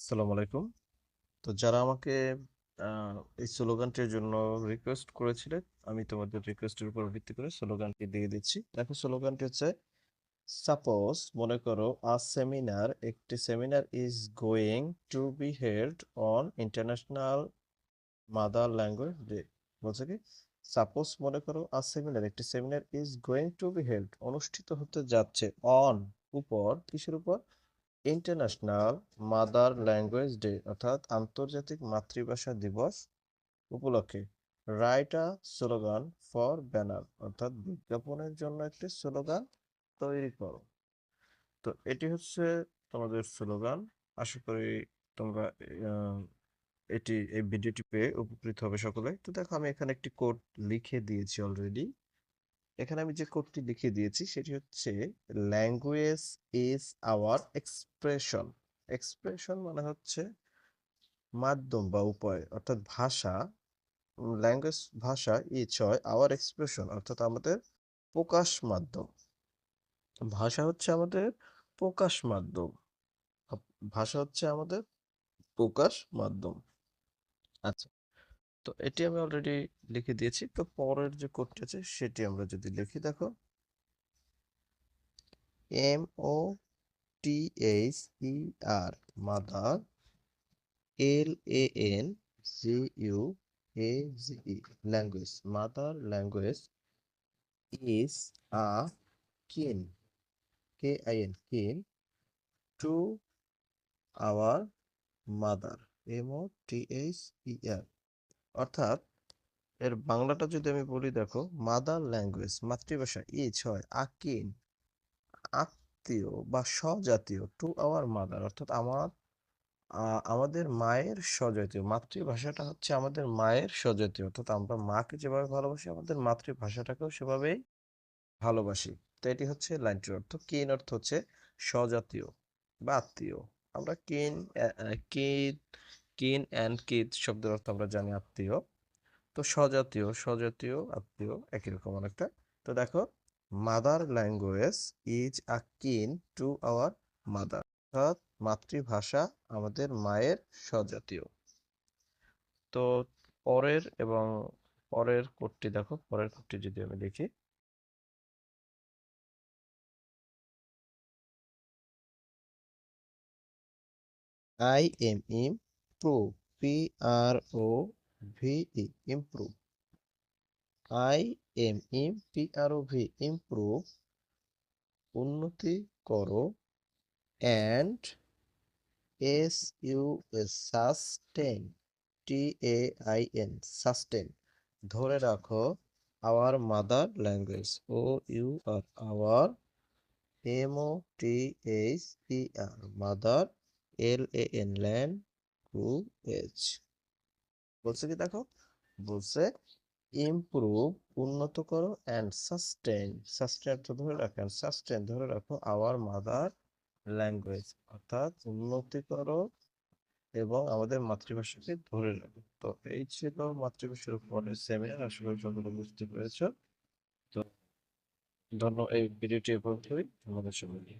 আসসালামু আলাইকুম। তো যারা আমাকে এই স্লোগানটির জন্য রিকোয়েস্ট করেছিলেন, আমি তোমাদের রিকোয়েস্টের উপর ভিত্তি করে স্লোগানটি দিয়ে দিচ্ছি। দেখো, স্লোগানটি হচ্ছে, সাপোজ মনে করো একটি seminar is going to be held on international mother language day. বলছে কি, সাপোজ মনে করো একটি seminar is going to be held অনুষ্ঠিত হতে যাচ্ছে অন উপর, কিসের উপর? ইন্টারন্যাশনাল মাদার ল্যাঙ্গুয়েজ ডে অর্থাৎ আন্তর্জাতিক মাতৃভাষা দিবস উপলক্ষে। Write a slogan for banner অর্থাৎ বিজ্ঞাপনের জন্য একটি স্লোগান তৈরি করো। তো এটি হচ্ছে তোমাদের স্লোগান। আশা করি তোমরা আহ, এই ভিডিওটি পেয়ে উপকৃত হবে সকলে। তো দেখো, আমি এখানে একটি কোড লিখে দিয়েছি অলরেডি। এখানে আমি যে কোডটি লিখে দিয়েছি সেটি হচ্ছে, language is our expression. Expression মানে হচ্ছে মাধ্যম বা উপায়, অর্থাৎ ভাষা। ল্যাঙ্গুয়েজ ভাষা, ইজ হয় আওয়ার এক্সপ্রেশন অর্থাৎ আমাদের প্রকাশ মাধ্যম। ভাষা হচ্ছে আমাদের প্রকাশ মাধ্যম। ভাষা হচ্ছে আমাদের প্রকাশ মাধ্যম। আচ্ছা, তো এটি আমি অলরেডি লিখে দিয়েছি। তো পরের যে কোডটি আছে সেটি আমরা যদি লিখি, দেখো, MOTHER mother, LANGUAGE language. Mother language is a কিন, KIN to our mother, MOTHER অর্থাৎ এর বাংলাটা যদি আমি বলি, দেখো, মাদার ল্যাঙ্গুয়েজ মাতৃভাষা, ইজ হয় আকিন আত্মীয় বা স্বজাতীয়, টু আওয়ার মাদার অর্থাৎ আমাদের মায়ের স্বজাতীয়। মাতৃভাষাটা হচ্ছে আমাদের মায়ের স্বজাতীয়, অর্থাৎ আমরা মাকে যেভাবে ভালোবাসি আমাদের মাতৃভাষাটাকেও সেভাবেই ভালোবাসি। তো এটি হচ্ছে লাইনটির অর্থ। কিন অর্থ হচ্ছে স্বজাতীয় বা আত্মীয়। আমরা কিন কিন অ্যান্ড কিড শব্দের অর্থ আমরা জানি আত্মীয়। তো স্বজাতীয় আত্মীয় একই রকম অনেকটা। তো দেখো, মাদার ল্যাঙ্গুয়েজ ইজ আ কিন টু আওয়ার মাদার অর্থাৎ মাতৃভাষা আমাদের মায়ের স্বজাতীয়। তো পরের কোডটি দেখো, পরের কোডটি যদি আমি দেখি, improve, improve, improve উন্নতি করো, and sustain, sustain ধরে রাখো, our mother language, our mother, language. বলছে কি, দেখো, বলছে ইমপ্রুভ উন্নত করো, অ্যান্ড সাস্টেন, অর্থ ধরে রাখো, অ্যান্ড সাস্টেন ধরে রাখো, আওয়ার মাদার ল্যাঙ্গুয়েজ অর্থাৎ উন্নতি করো এবং আমাদের মাতৃভাষাকে ধরে রাখো। তো এই ছিল মাতৃভাষার উপরে সেমিনার। আশা করি সকলে বুঝতে পেরেছো। তো এই ভিডিওটি এ পর্যন্তই। ধন্যবাদ সবাইকে।